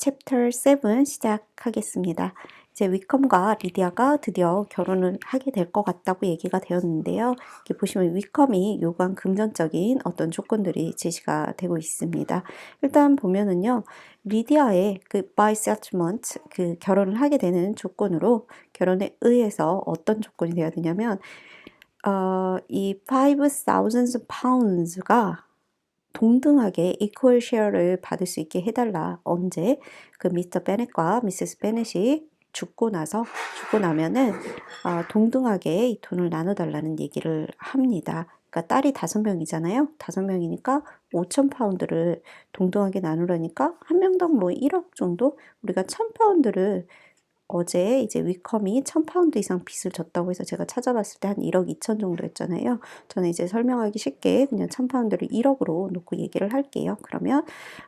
챕터 7 시작하겠습니다. 이제 위컴과 리디아가 드디어 결혼을 하게 될 것 같다고 얘기가 되었는데요. 이렇게 보시면 위컴이 요구한 금전적인 어떤 조건들이 제시가 되고 있습니다. 일단 보면은요, 리디아의 그 by settlement, 그 결혼을 하게 되는 조건으로 결혼에 의해서 어떤 조건이 되어야 되냐면, 이 5,000 pounds가 동등하게 equal share를 받을 수 있게 해달라. 언제? 그 미스터 베넷과 미세스 베넷이 죽고 나면은 동등하게 이 돈을 나눠달라는 얘기를 합니다. 그러니까 딸이 5명이잖아요. 5명이니까 5,000 파운드를 동등하게 나누려니까 한 명당 뭐 1억 정도? 우리가 1,000 파운드를 어제 이제 위컴이 1,000 파운드 이상 빚을 졌다고 해서 제가 찾아봤을 때 한 1억 2천 정도 했잖아요. 저는 이제 설명하기 쉽게 그냥 1,000 파운드를 1억으로 놓고 얘기를 할게요. 그러면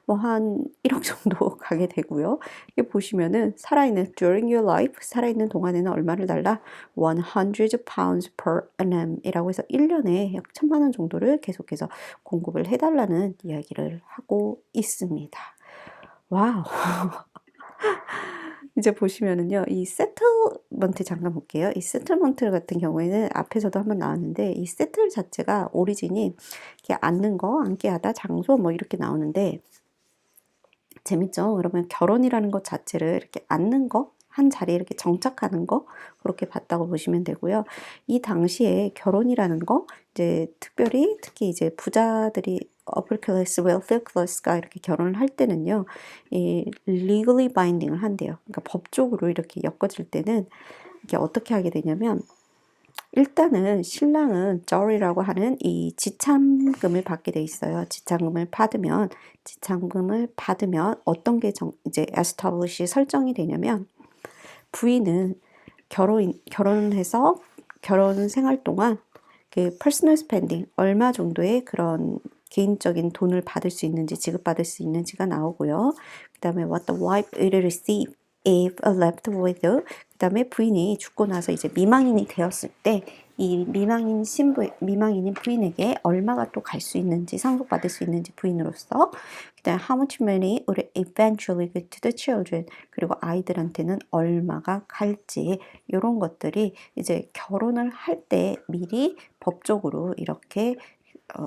뭐 한 1억 정도 가게 되고요. 여기 보시면은 살아있는 during your life, 살아있는 동안에는 얼마를 달라? 100 pounds per annum 이라고 해서 1년에 약 1,000만 원 정도를 계속해서 공급을 해달라는 이야기를 하고 있습니다. 와우. 이제 보시면은요, 이 세틀먼트 잠깐 볼게요. 이 세틀먼트 같은 경우에는 앞에서도 한번 나왔는데, 이 세틀 자체가 오리진이 이렇게 앉는 거, 앉게 하다, 장소 뭐 이렇게 나오는데, 재밌죠? 그러면 결혼이라는 것 자체를 이렇게 앉는 거, 한 자리에 이렇게 정착하는 거, 그렇게 봤다고 보시면 되고요. 이 당시에 결혼이라는 거, 이제 특히 이제 부자들이 upper class, wealthy class가 이렇게 결혼을 할 때는요, 이 legally binding을 한대요. 그러니까 법적으로 이렇게 엮어질 때는 이게 어떻게 하게 되냐면, 일단은 신랑은 저리라고 하는 이 지참금을 받게 돼 있어요. 지참금을 받으면 어떤 게 이제 establish 설정이 되냐면 부인은 결혼해서 결혼 생활 동안 그 personal spending 얼마 정도의 그런 개인적인 돈을 받을 수 있는지 지급받을 수 있는지가 나오고요. 그 다음에 what the wife will receive if left with. 그 다음에 부인이 죽고 나서 이제 미망인이 되었을 때 이 미망인인 부인에게 얼마가 또 갈 수 있는지 상속받을 수 있는지 부인으로서 그 다음에 how much money would eventually go to the children 그리고 아이들한테는 얼마가 갈지 이런 것들이 이제 결혼을 할 때 미리 법적으로 이렇게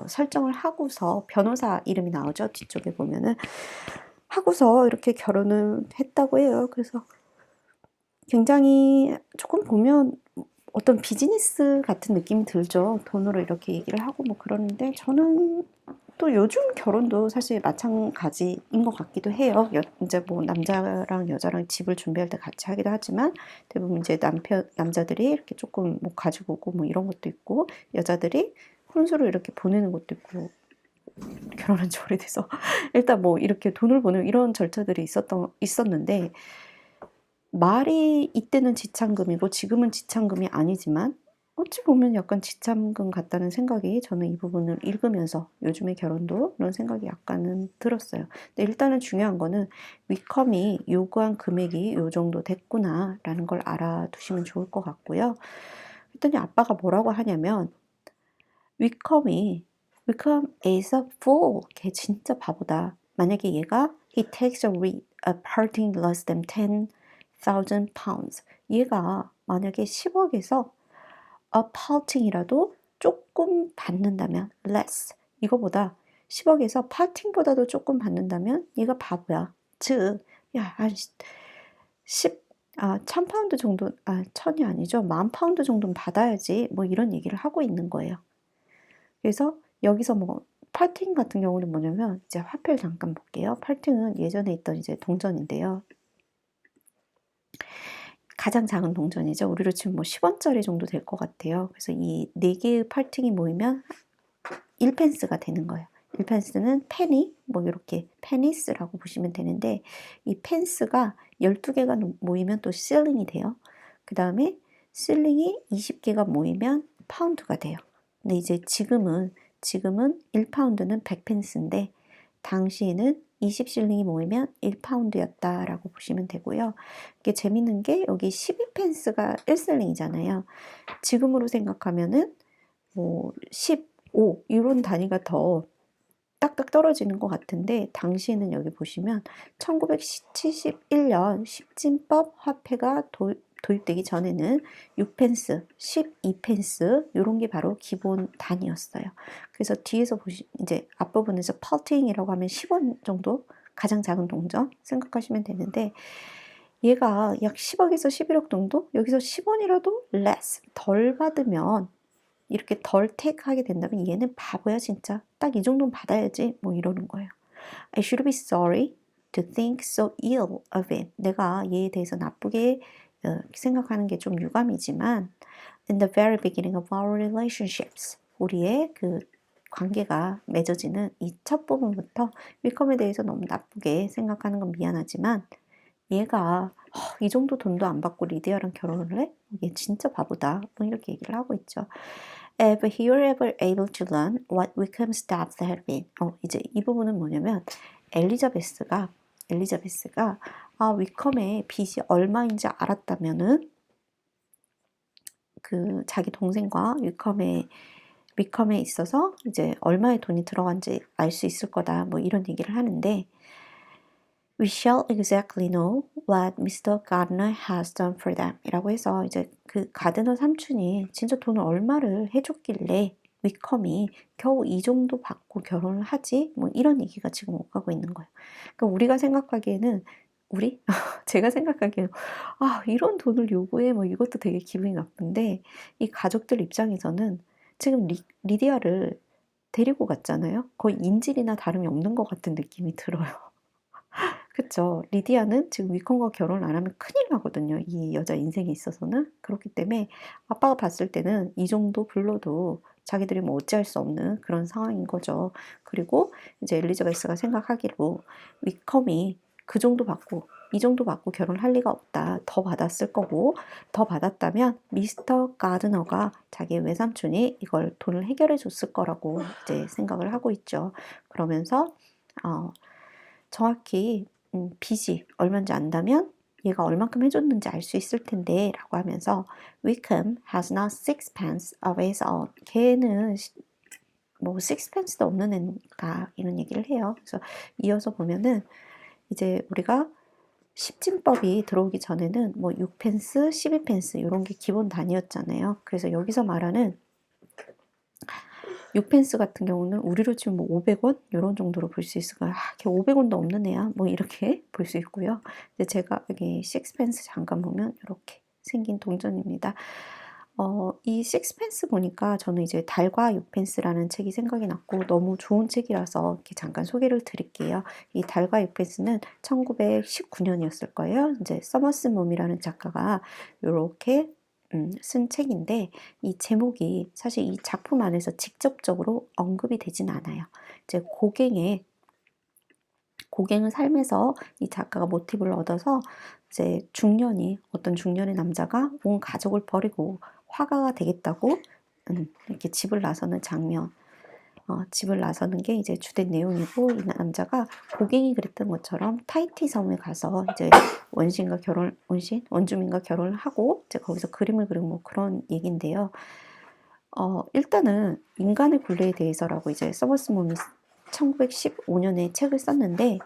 설정을 하고서 변호사 이름이 나오죠. 뒤쪽에 보면은 하고서 이렇게 결혼을 했다고 해요. 그래서 굉장히 조금 보면 어떤 비즈니스 같은 느낌이 들죠. 돈으로 이렇게 얘기를 하고 뭐 그러는데 저는 또 요즘 결혼도 사실 마찬가지인 것 같기도 해요. 이제 뭐 남자랑 여자랑 집을 준비할 때 같이 하기도 하지만 대부분 이제 남자들이 이렇게 조금 뭐 가지고 오고 뭐 이런 것도 있고 여자들이 혼수를 이렇게 보내는 것도 있고 결혼한 지 오래돼서 일단 뭐 이렇게 돈을 보내는 이런 절차들이 있었는데 말이 이때는 지참금이고 지금은 지참금이 아니지만 어찌 보면 약간 지참금 같다는 생각이 저는 이 부분을 읽으면서 요즘의 결혼도 그런 생각이 약간은 들었어요. 근데 일단은 중요한 거는 위컴이 요구한 금액이 요 정도 됐구나라는 걸 알아두시면 좋을 것 같고요. 그랬더니 아빠가 뭐라고 하냐면 위컴 is a fool. 걔 진짜 바보다. 만약에 얘가 he takes a parting less than 10,000 pounds. 얘가 만약에 10억에서 a parting이라도 조금 받는다면 less. 이거보다 10억에서 parting보다도 조금 받는다면 얘가 바보야. 즉, 야, 한 1,000파운드 정도, 1,000이 아니죠. 10,000파운드 정도는 받아야지. 뭐 이런 얘기를 하고 있는 거예요. 그래서 여기서 뭐 팔팅 같은 경우는 뭐냐면 이제 화폐를 잠깐 볼게요. 팔팅은 예전에 있던 이제 동전인데요. 가장 작은 동전이죠. 우리로 치면 뭐 10원짜리 정도 될 것 같아요. 그래서 이 4개의 팔팅이 모이면 1펜스가 되는 거예요. 1펜스는 페니, 뭐 이렇게 페니스라고 보시면 되는데 이 펜스가 12개가 모이면 또 실링이 돼요. 그 다음에 실링이 20개가 모이면 파운드가 돼요. 근데 이제 지금은 1파운드는 100펜스인데 당시에는 20실링이 모이면 1파운드였다라고 보시면 되고요. 이게 재밌는 게 여기 12펜스가 1실링이잖아요. 지금으로 생각하면은 뭐 15 이런 단위가 더 딱딱 떨어지는 것 같은데 당시에는 여기 보시면 1971년 십진법 화폐가 도입되기 전에는 6펜스, 12펜스 이런 게 바로 기본 단위였어요. 그래서 뒤에서 이제 앞부분에서 펄팅이라고 하면 10원 정도 가장 작은 동전 생각하시면 되는데 얘가 약 10억에서 11억 정도? 여기서 10원이라도 less 덜 받으면 이렇게 덜 택하게 된다면 얘는 바보야 진짜. 딱 이 정도는 받아야지 뭐 이러는 거예요. I should be sorry to think so ill of it. 내가 얘에 대해서 나쁘게 생각하는 게 좀 유감이지만 in the very beginning of our relationships 우리의 그 관계가 맺어지는 이 첫 부분부터 위컴에 대해서 너무 나쁘게 생각하는 건 미안하지만 얘가 이 정도 돈도 안 받고 리디아랑 결혼을 해? 얘 진짜 바보다. 뭐 이렇게 얘기를 하고 있죠. If he were ever able to learn what Wickham's steps had been. 이제 이 부분은 뭐냐면 엘리자베스가 위컴의 빚이 얼마인지 알았다면은 그 자기 동생과 위컴에 있어서 이제 얼마의 돈이 들어간지 알 수 있을 거다. 뭐 이런 얘기를 하는데 We shall exactly know what Mr. Gardner has done for them. 이라고 해서 이제 그 가드너 삼촌이 진짜 돈을 얼마를 해줬길래 위컴이 겨우 이 정도 받고 결혼을 하지? 뭐 이런 얘기가 지금 오가고 있는 거예요. 그러니까 우리가 생각하기에는 제가 생각하기에는 이런 돈을 요구해 뭐 이것도 되게 기분이 나쁜데 이 가족들 입장에서는 지금 리디아를 데리고 갔잖아요. 거의 인질이나 다름이 없는 것 같은 느낌이 들어요. 그쵸. 리디아는 지금 위컴과 결혼을 안 하면 큰일 나거든요. 이 여자 인생에 있어서는. 그렇기 때문에 아빠가 봤을 때는 이 정도 불러도 자기들이 뭐 어찌할 수 없는 그런 상황인 거죠. 그리고 이제 엘리자베스가 생각하기로 위컴이 그 정도 받고 이 정도 받고 결혼할 리가 없다. 더 받았을 거고 더 받았다면 미스터 가드너가 자기의 외삼촌이 이걸 돈을 해결해 줬을 거라고 이제 생각을 하고 있죠. 그러면서 정확히 빚이 얼마인지 안다면 얘가 얼만큼 해줬는지 알 수 있을 텐데 라고 하면서 Wickham has not sixpence of his own. 걔는 뭐 sixpence도 없는 애니까 이런 얘기를 해요. 그래서 이어서 보면은 이제 우리가 십진법이 들어오기 전에는 뭐 6펜스, 12펜스 이런 게 기본 단위였잖아요. 그래서 여기서 말하는 6펜스 같은 경우는 우리로 치면 뭐 500원 이런 정도로 볼 수 있을 거예요. 걔 500원도 없는 애야. 뭐 이렇게 볼 수 있고요. 이제 제가 여기 6펜스 잠깐 보면 이렇게 생긴 동전입니다. 이 6펜스 보니까 저는 이제 달과 6펜스라는 책이 생각이 났고 너무 좋은 책이라서 이렇게 잠깐 소개를 드릴게요. 이 달과 6펜스는 1919년이었을 거예요. 이제 서머스 몸이라는 작가가 이렇게 쓴 책인데 이 제목이 사실 이 작품 안에서 직접적으로 언급이 되진 않아요. 이제 고갱의 삶에서 이 작가가 모티브를 얻어서 이제 어떤 중년의 남자가 온 가족을 버리고 화가가 되겠다고 이렇게 집을 나서는 장면, 집을 나서는 게 이제 주된 내용이고 이 남자가 고갱이 그랬던 것처럼 타이티 섬에 가서 이제 원주민과 결혼을 하고 이제 거기서 그림을 그리고 뭐 그런 얘기인데요. 일단은 인간의 굴레에 대해서라고 이제 서머스 몬이 1915년에 책을 썼는데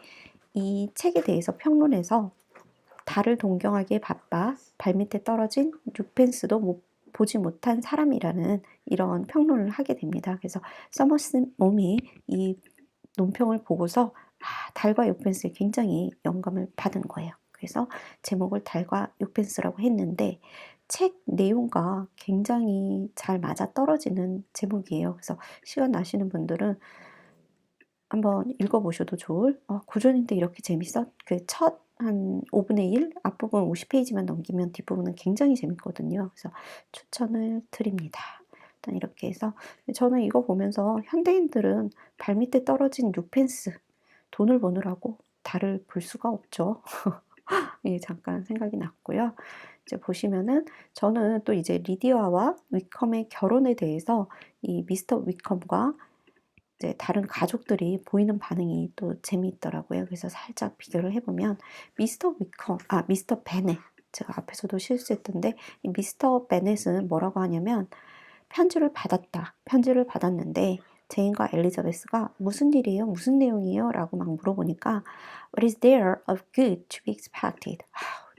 이 책에 대해서 평론에서 달을 동경하기에 바빠 발밑에 떨어진 뉴펜스도 보지 못한 사람이라는 이런 평론을 하게 됩니다. 그래서 서머스 몸이 이 논평을 보고서 달과 뉴펜스에 굉장히 영감을 받은 거예요. 그래서 제목을 달과 뉴펜스라고 했는데 책 내용과 굉장히 잘 맞아 떨어지는 제목이에요. 그래서 시간 나시는 분들은 한번 읽어보셔도 좋을 고전인데 이렇게 재밌어? 그 첫 한 5분의 1 앞부분 50페이지만 넘기면 뒷부분은 굉장히 재밌거든요. 그래서 추천을 드립니다. 일단 이렇게 해서 저는 이거 보면서 현대인들은 발밑에 떨어진 6펜스 돈을 버느라고 달을 볼 수가 없죠. 예, 잠깐 생각이 났고요. 이제 보시면은 저는 또 이제 리디아와 위컴의 결혼에 대해서 이 미스터 위컴과 이제 다른 가족들이 보이는 반응이 또 재미있더라고요. 그래서 살짝 비교를 해보면 미스터 베넷 제가 앞에서도 실수했던데 이 미스터 베넷은 뭐라고 하냐면 편지를 받았는데 제인과 엘리자베스가 무슨 일이에요? 무슨 내용이에요? 라고 막 물어보니까 What is there of good to be expected?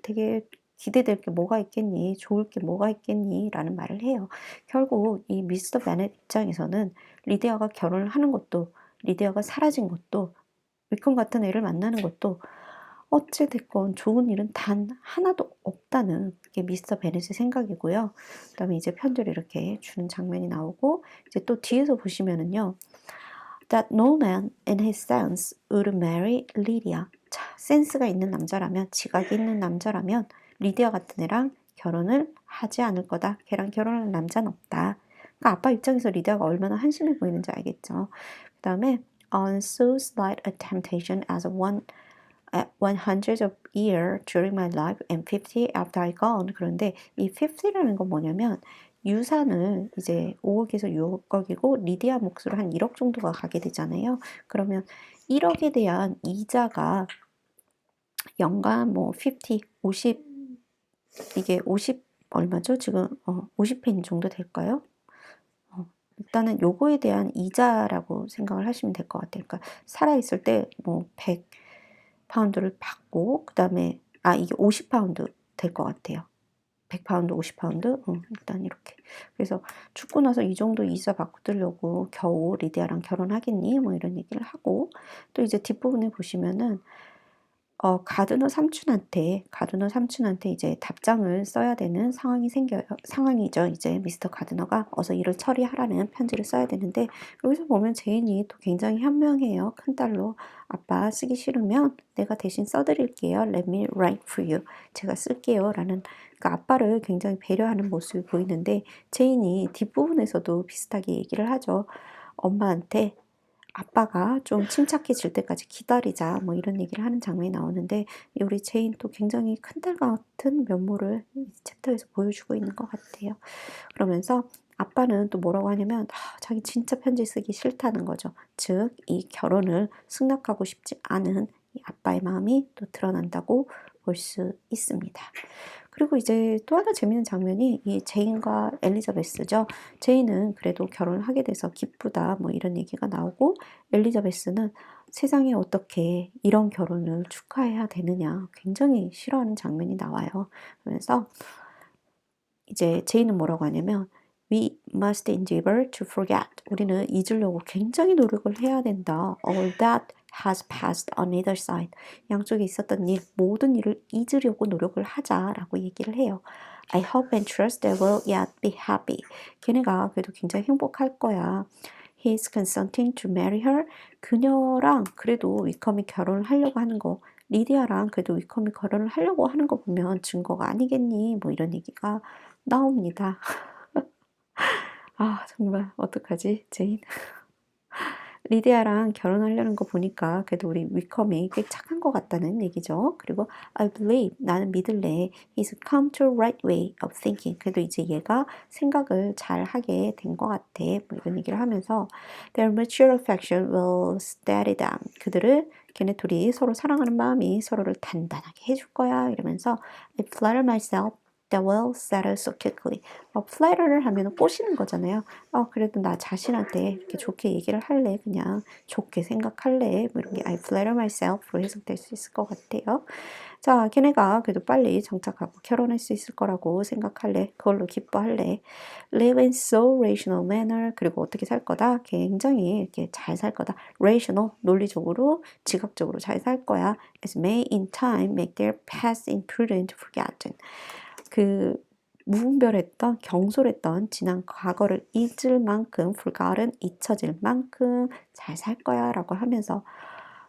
되게 기대될 게 뭐가 있겠니? 좋을 게 뭐가 있겠니? 라는 말을 해요. 결국 이 미스터 베넷 입장에서는 리디아가 결혼을 하는 것도 리디아가 사라진 것도 위컴 같은 애를 만나는 것도 어찌 됐건 좋은 일은 단 하나도 없다는 게 미스터 베넷의 생각이고요. 그다음에 이제 편지를 이렇게 주는 장면이 나오고 이제 또 뒤에서 보시면은요. That no man in his sense would marry Lydia. 자, 센스가 있는 남자라면, 지각이 있는 남자라면 리디아 같은 애랑 결혼을 하지 않을 거다. 걔랑 결혼할 남자는 없다. 그러니까 아빠 입장에서 리디아가 얼마나 한심해 보이는지 알겠죠. 그다음에 on so slight a temptation as one at 100 of year during my life and 50 after I gone. 그런데 이 50라는 건 뭐냐면 유산을 이제 5억에서 6억이고 리디아 몫으로 한 1억 정도가 가게 되잖아요. 그러면 1억에 대한 이자가 연간 뭐 50 이게 50 얼마죠? 지금 50페니 정도 될까요? 일단은 요거에 대한 이자라고 생각을 하시면 될 것 같아요. 그러니까 살아있을 때 뭐 100 파운드를 받고 그다음에 이게 50파운드 될 것 같아요. 100파운드, 50파운드? 일단 이렇게. 그래서 죽고 나서 이 정도 이자 받고 뜨려고 겨우 리디아랑 결혼하겠니? 뭐 이런 얘기를 하고 또 이제 뒷부분에 보시면은 가드너 삼촌한테 이제 답장을 써야 되는 상황이죠. 이제 미스터 가드너가 어서 일을 처리하라는 편지를 써야 되는데 여기서 보면 제인이 또 굉장히 현명해요. 큰딸로 아빠 쓰기 싫으면 내가 대신 써드릴게요. Let me write for you. 제가 쓸게요. 라는 그러니까 아빠를 굉장히 배려하는 모습이 보이는데 제인이 뒷부분에서도 비슷하게 얘기를 하죠. 엄마한테 아빠가 좀 침착해질 때까지 기다리자 뭐 이런 얘기를 하는 장면이 나오는데 우리 제인 또 굉장히 큰딸 같은 면모를 이 챕터에서 보여주고 있는 것 같아요. 그러면서 아빠는 또 뭐라고 하냐면 자기 진짜 편지 쓰기 싫다는 거죠. 즉 이 결혼을 승낙하고 싶지 않은 이 아빠의 마음이 또 드러난다고 볼 수 있습니다. 그리고 이제 또 하나 재밌는 장면이 이 제인과 엘리자베스죠. 제인은 그래도 결혼을 하게 돼서 기쁘다 뭐 이런 얘기가 나오고 엘리자베스는 세상에 어떻게 이런 결혼을 축하해야 되느냐 굉장히 싫어하는 장면이 나와요. 그러면서 이제 제인은 뭐라고 하냐면 We must endeavor to forget. 우리는 잊으려고 굉장히 노력을 해야 된다. All that has passed on either side. 양쪽에 있었던 일, 모든 일을 잊으려고 노력을 하자라고 얘기를 해요. I hope and trust they will yet be happy. 걔네가 그래도 굉장히 행복할 거야. He's consenting to marry her. 그녀랑 그래도 위컴이 결혼을 하려고 하는 거, 리디아랑 그래도 위컴이 결혼을 하려고 하는 거 보면 증거가 아니겠니? 뭐 이런 얘기가 나옵니다. 정말 어떡하지, 제인? 리디아랑 결혼하려는 거 보니까 그래도 우리 위컴이 꽤 착한 것 같다는 얘기죠. 그리고 I believe, 나는 믿을래. He's come to a right way of thinking. 그래도 이제 얘가 생각을 잘 하게 된 것 같아. 뭐 이런 얘기를 하면서 Their mutual affection will steady them. 걔네 둘이 서로 사랑하는 마음이 서로를 단단하게 해줄 거야. 이러면서 I flatter myself that will settle so quickly. 플래터를 하면 꼬시는 거잖아요. 그래도 나 자신한테 이렇게 좋게 얘기를 할래. 그냥 좋게 생각할래. 뭐 이런 게 I flatter myself로 해석될 수 있을 것 같아요. 자, 걔네가 그래도 빨리 정착하고 결혼할 수 있을 거라고 생각할래. 그걸로 기뻐할래. Live in so rational manner. 그리고 어떻게 살 거다? 굉장히 이렇게 잘 살 거다. Rational, 논리적으로, 지각적으로 잘 살 거야. As may in time make their past imprudent forgotten. 무분별했던 경솔했던 지난 과거를 잊을 만큼 forgotten 잊혀질 만큼 잘 살 거야 라고 하면서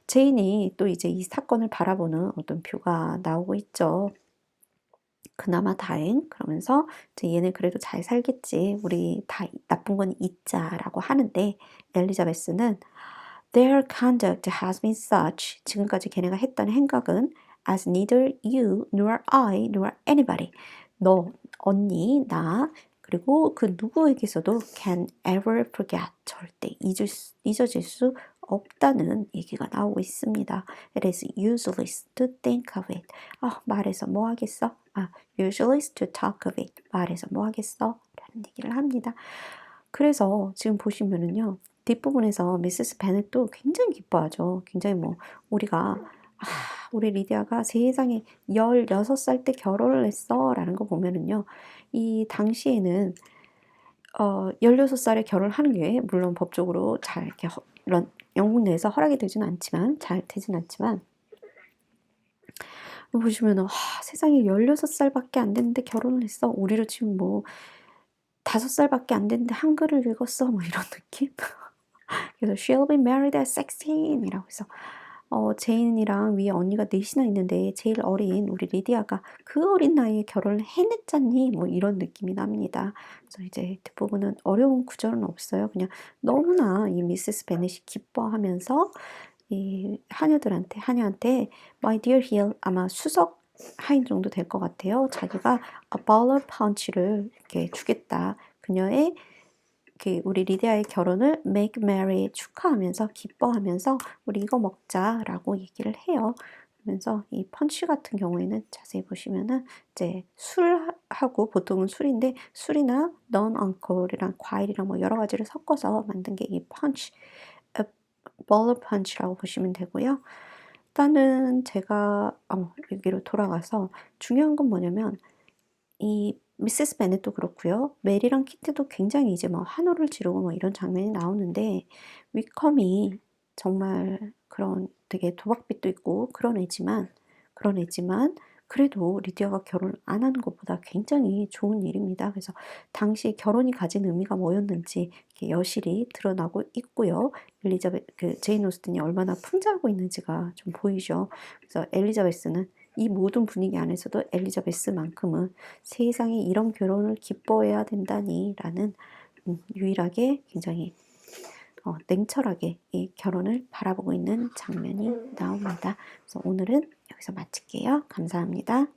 제인이 또 이제 이 사건을 바라보는 어떤 뷰가 나오고 있죠. 그나마 다행 그러면서 이제 얘는 그래도 잘 살겠지 우리 다 나쁜 건 잊자라고 하는데 엘리자베스는 Their conduct has been such 지금까지 걔네가 했던 행각은 as neither you nor I nor anybody 너, 언니, 나 그리고 그 누구에게서도 can ever forget 절대 잊어질 수 없다는 얘기가 나오고 있습니다. It is useless to think of it. 말해서 뭐 하겠어? useless to talk of it. 말해서 뭐 하겠어? 라는 얘기를 합니다. 그래서 지금 보시면은요. 뒷부분에서 미세스 베넷도 굉장히 기뻐하죠. 굉장히 뭐 우리가 우리 리디아가 세상에 16살 때 결혼을 했어 라는 거 보면은요. 이 당시에는 16살에 결혼하는 게 물론 법적으로 잘 이렇게 이런 영국 내에서 허락이 되지는 않지만 잘 되진 않지만 보시면은 세상에 16살밖에 안 됐는데 결혼을 했어. 우리로 지금 뭐 5살밖에 안 됐는데 한글을 읽었어. 뭐 이런 느낌? 그래서 she'll be married at 16이라고 해서 제인이랑 위에 언니가 넷이나 있는데 제일 어린 우리 리디아가 그 어린 나이에 결혼을 해냈잖니 뭐 이런 느낌이 납니다. 그래서 이제 뒷부분은 어려운 구절은 없어요. 그냥 너무나 이 미세스 베넷이 기뻐하면서 이 하녀한테 my dear Hill 아마 수석 하인 정도 될 것 같아요. 자기가 a ball of punch를 이렇게 주겠다. 그녀의 우리 리디아의 결혼을 make merry 축하하면서 기뻐하면서 우리 이거 먹자라고 얘기를 해요. 그러면서 이 펀치 같은 경우에는 자세히 보시면은 이제 술하고 보통은 술인데 술이나 non-alcohol이랑 과일이랑 뭐 여러 가지를 섞어서 만든 게 이 펀치, ball of punch라고 보시면 되고요. 일단은 제가 여기로 돌아가서 중요한 건 뭐냐면 이 미세스 베넷도 그렇고요. 메리랑 키트도 굉장히 이제 뭐 환호를 지르고 뭐 이런 장면이 나오는데 위컴이 정말 그런 되게 도박빚도 있고 그런 애지만 그래도 리디아가 결혼을 안 하는 것보다 굉장히 좋은 일입니다. 그래서 당시 결혼이 가진 의미가 뭐였는지 이렇게 여실히 드러나고 있고요. 제인 오스틴이 얼마나 풍자하고 있는지가 좀 보이죠. 그래서 엘리자베스는 이 모든 분위기 안에서도 엘리자베스만큼은 세상에 이런 결혼을 기뻐해야 된다니 라는 유일하게 굉장히 냉철하게 이 결혼을 바라보고 있는 장면이 나옵니다. 그래서 오늘은 여기서 마칠게요. 감사합니다.